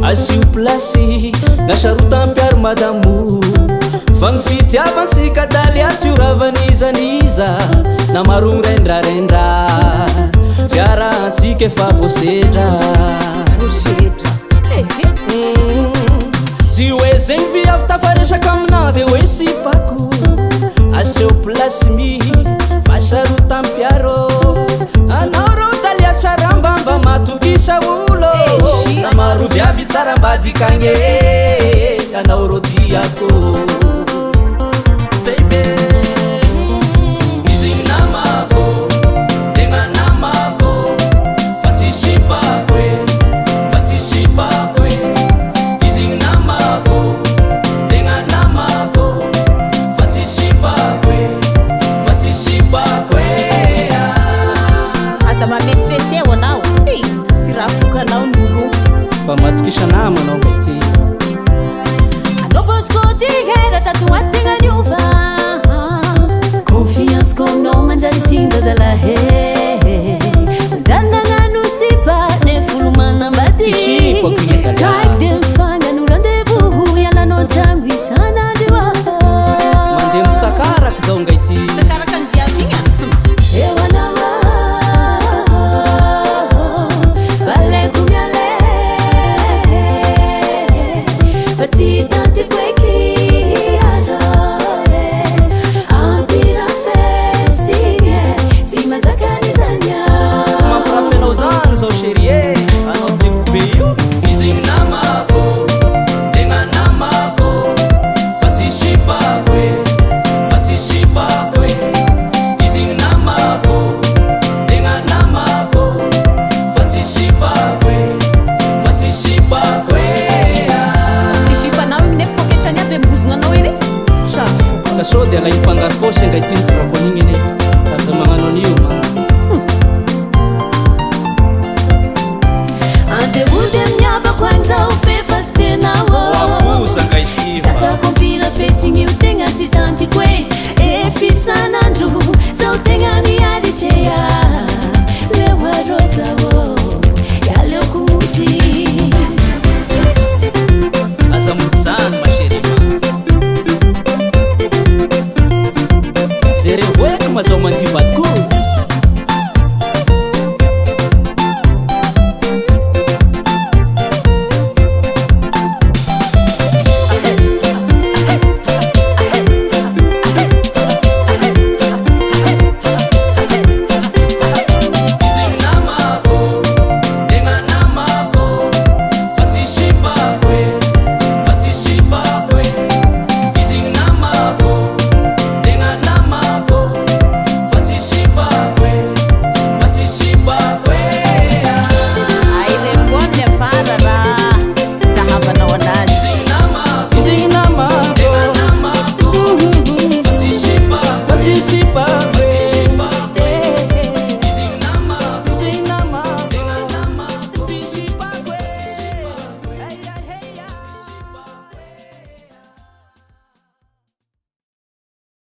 asio plasy nasarotampiaro madamo fagny fitiavansika daly asio ravanizaniza namarogny rendrarendra fiarahansika efa voasedra tsy hoe zegny viavy tafaresaka amina de hoe sipako aseo plasy mi fasarotampiaro anao rô daly asarambamba matokisa olo namaro viavy tsarambadikagny anao rô tiako baby izigny namako tegna namako fa tsy sipako e fa tsy sipako e izigny namako tegna namako fa tsy sipako e fa tsy sipako e aza mamesifesy eo anao tsy raha fokanao nolo fa matokisa namanao ty hera tatuategna niova confiance kono manjary singa zalahe